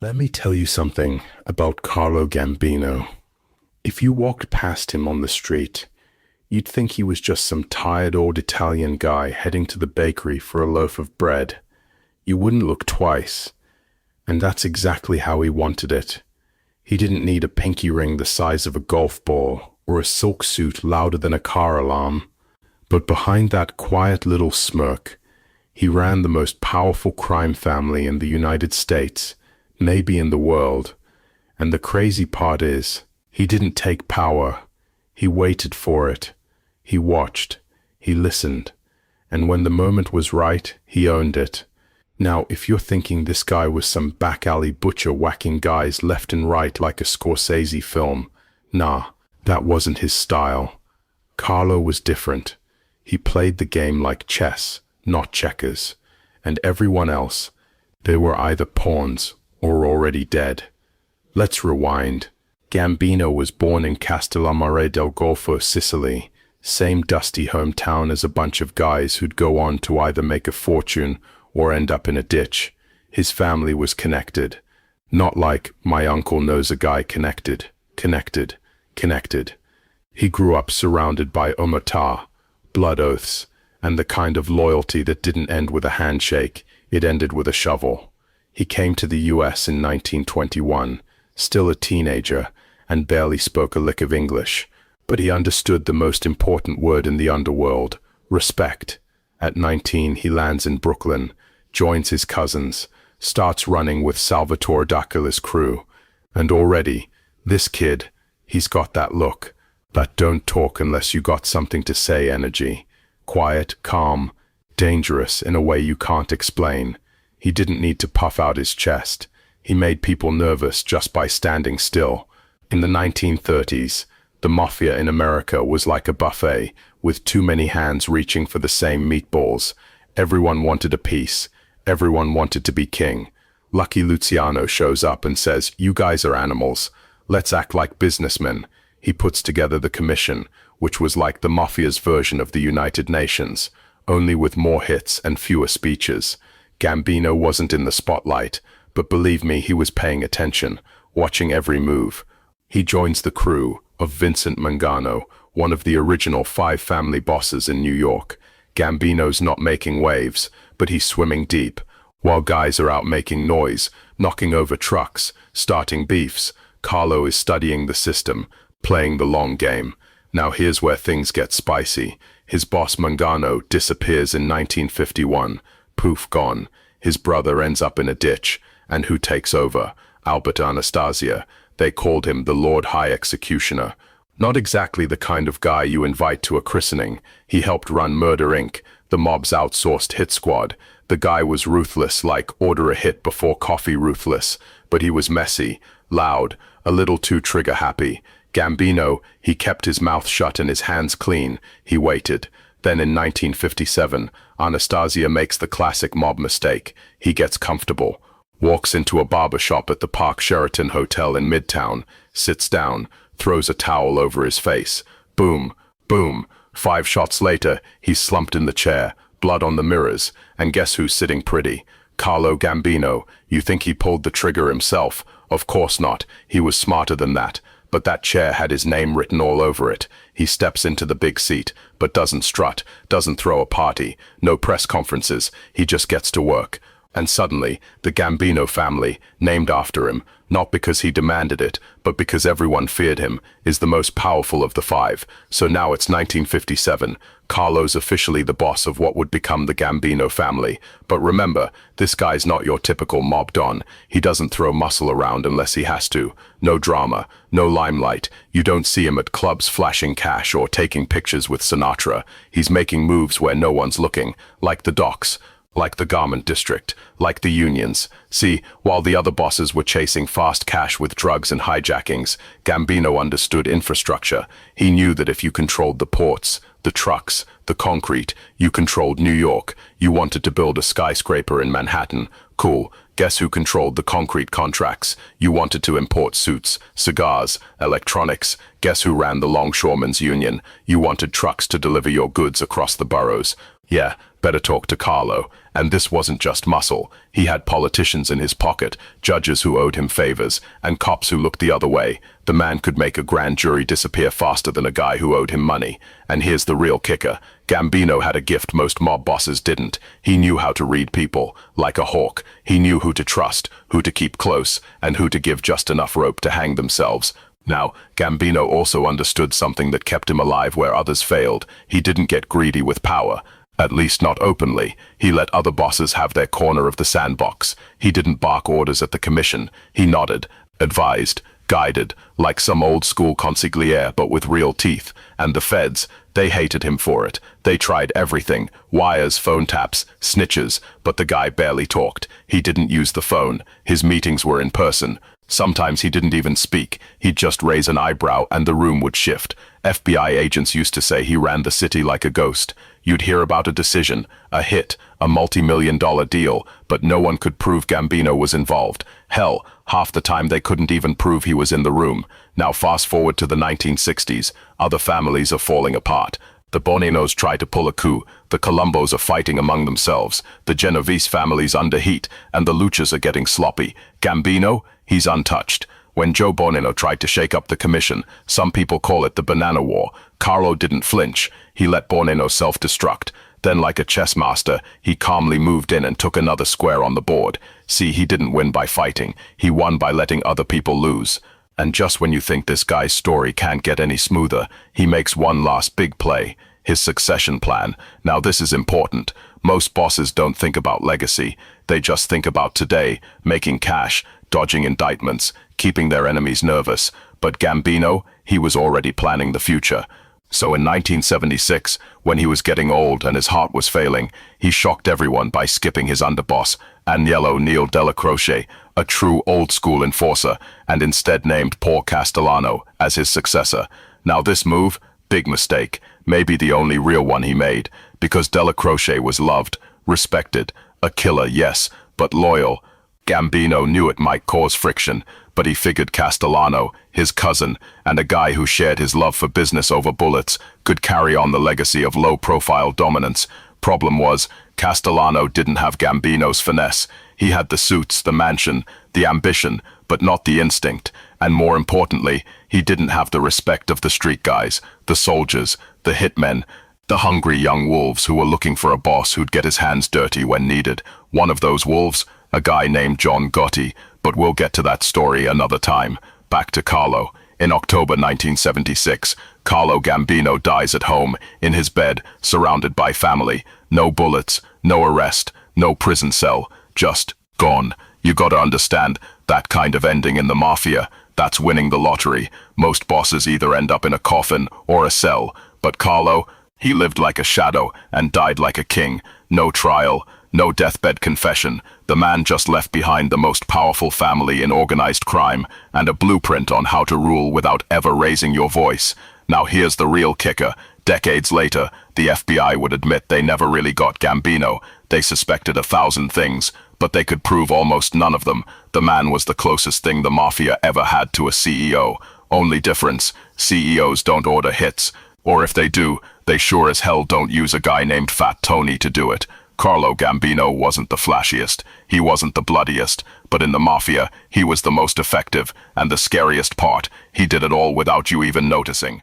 Let me tell you something about Carlo Gambino. If you walked past him on the street, you'd think he was just some tired old Italian guy heading to the bakery for a loaf of bread. You wouldn't look twice, and that's exactly how he wanted it. He didn't need a pinky ring the size of a golf ball or a silk suit louder than a car alarm. But behind that quiet little smirk, he ran the most powerful crime family in the United States, maybe in the world. And the crazy part is, he didn't take power. He waited for it. He watched. He listened. And when the moment was right, he owned it. Now, if you're thinking this guy was some back alley butcher whacking guys left and right like a Scorsese film, nah, that wasn't his style. Carlo was different. He played the game like chess, not checkers. And everyone else, they were either pawns or already dead. Let's rewind. Gambino was born in Castellammare del Golfo, Sicily, same dusty hometown as a bunch of guys who'd go on to either make a fortune or end up in a ditch. His family was connected. Not like my uncle knows a guy connected. Connected. He grew up surrounded by omertà, blood oaths, and the kind of loyalty that didn't end with a handshake, it ended with a shovel. He came to the US in 1921, still a teenager, and barely spoke a lick of English, but he understood the most important word in the underworld, respect. At 19, he lands in Brooklyn, joins his cousins, starts running with Salvatore D'Aquila's crew, and already, this kid, he's got that look, that don't talk unless you got something to say energy. Quiet, calm, dangerous in a way you can't explain. He didn't need to puff out his chest. He made people nervous just by standing still. In the 1930s, the Mafia in America was like a buffet, with too many hands reaching for the same meatballs. Everyone wanted a piece. Everyone wanted to be king. Lucky Luciano shows up and says, "You guys are animals. Let's act like businessmen." He puts together the commission, which was like the Mafia's version of the United Nations, only with more hits and fewer speeches. Gambino wasn't in the spotlight, but believe me, he was paying attention, watching every move. He joins the crew of Vincent Mangano, one of the original 5 family bosses in New York. Gambino's not making waves, but he's swimming deep. While guys are out making noise, knocking over trucks, starting beefs, Carlo is studying the system, playing the long game. Now here's where things get spicy. His boss Mangano disappears in 1951. Poof, gone. His brother ends up in a ditch. And who takes over? Albert Anastasia. They called him the Lord High Executioner. Not exactly the kind of guy you invite to a christening. He helped run Murder Inc., the mob's outsourced hit squad. The guy was ruthless, like order a hit before coffee ruthless. But he was messy, loud, a little too trigger-happy. Gambino, he kept his mouth shut and his hands clean. He waited. Then in 1957, Anastasia makes the classic mob mistake. He gets comfortable, walks into a barber shop at the Park Sheraton Hotel in Midtown, sits down, throws a towel over his face. Boom, boom. 5 shots later, he's slumped in the chair, blood on the mirrors, and guess who's sitting pretty? Carlo Gambino. You think he pulled the trigger himself? Of course not. He was smarter than that. But that chair had his name written all over it. He steps into the big seat, but doesn't strut, doesn't throw a party, no press conferences. He just gets to work. And suddenly, the Gambino family, named after him, not because he demanded it, but because everyone feared him, is the most powerful of the 5. So now it's 1957. Carlo's officially the boss of what would become the Gambino family. But remember, this guy's not your typical mob don. He doesn't throw muscle around unless he has to. No drama, no limelight. You don't see him at clubs flashing cash or taking pictures with Sinatra. He's making moves where no one's looking, like the docks, like the garment district, like the unions. See, while the other bosses were chasing fast cash with drugs and hijackings, Gambino understood infrastructure. He knew that if you controlled the ports, the trucks, the concrete, you controlled New York. You wanted to build a skyscraper in Manhattan. Cool. Guess who controlled the concrete contracts? You wanted to import suits, cigars, electronics. Guess who ran the Longshoremen's Union? You wanted trucks to deliver your goods across the boroughs. Yeah, better talk to Carlo. And this wasn't just muscle. He had politicians in his pocket, judges who owed him favors, and cops who looked the other way. The man could make a grand jury disappear faster than a guy who owed him money. And here's the real kicker. Gambino had a gift most mob bosses didn't. He knew how to read people, like a hawk. He knew who to trust, who to keep close, and who to give just enough rope to hang themselves. Now, Gambino also understood something that kept him alive where others failed. He didn't get greedy with power. At least not openly. He let other bosses have their corner of the sandbox. He didn't bark orders at the commission. He nodded, advised, guided, like some old-school consigliere but with real teeth. And the feds, they hated him for it. They tried everything, wires, phone taps, snitches, but the guy barely talked. He didn't use the phone. His meetings were in person. Sometimes he didn't even speak. He'd just raise an eyebrow and the room would shift. FBI agents used to say he ran the city like a ghost. You'd hear about a decision, a hit, a multi-million-dollar deal, but no one could prove Gambino was involved. Hell, half the time they couldn't even prove he was in the room. Now fast forward to the 1960s. Other families are falling apart. The Boninos try to pull a coup. The Colombos are fighting among themselves. The Genovese family's under heat, and the Luchas are getting sloppy. Gambino? He's untouched. When Joe Bonino tried to shake up the commission, some people call it the Banana War, Carlo didn't flinch. He let Bonino self-destruct. Then, like a chess master, he calmly moved in and took another square on the board. See, he didn't win by fighting. He won by letting other people lose. And just when you think this guy's story can't get any smoother, he makes one last big play. His succession plan. Now this is important. Most bosses don't think about legacy. They just think about today, making cash, dodging indictments, keeping their enemies nervous. But Gambino, he was already planning the future. So in 1976, when he was getting old and his heart was failing, he shocked everyone by skipping his underboss, Agnello Neil Della Croce, a true old-school enforcer, and instead named Paul Castellano as his successor. Now this move, big mistake, maybe the only real one he made, because Della Croce was loved, respected, a killer, yes, but loyal. Gambino knew it might cause friction, but he figured Castellano, his cousin, and a guy who shared his love for business over bullets, could carry on the legacy of low-profile dominance. Problem was, Castellano didn't have Gambino's finesse. He had the suits, the mansion, the ambition, but not the instinct. And more importantly, he didn't have the respect of the street guys, the soldiers, the hitmen, the hungry young wolves who were looking for a boss who'd get his hands dirty when needed. One of those wolves, a guy named John Gotti, but we'll get to that story another time. Back to Carlo. In October 1976, Carlo Gambino dies at home, in his bed, surrounded by family. No bullets, no arrest, no prison cell, just gone. You gotta understand, that kind of ending in the Mafia, that's winning the lottery. Most bosses either end up in a coffin or a cell, but Carlo, he lived like a shadow and died like a king. No trial, no deathbed confession. The man just left behind the most powerful family in organized crime and a blueprint on how to rule without ever raising your voice. Now here's the real kicker. Decades later, the FBI would admit they never really got Gambino. They suspected 1,000 things, but they could prove almost none of them. The man was the closest thing the Mafia ever had to a CEO. Only difference, CEOs don't order hits. Or if they do, they sure as hell don't use a guy named Fat Tony to do it. Carlo Gambino wasn't the flashiest, he wasn't the bloodiest, but in the Mafia, he was the most effective, and the scariest part, he did it all without you even noticing.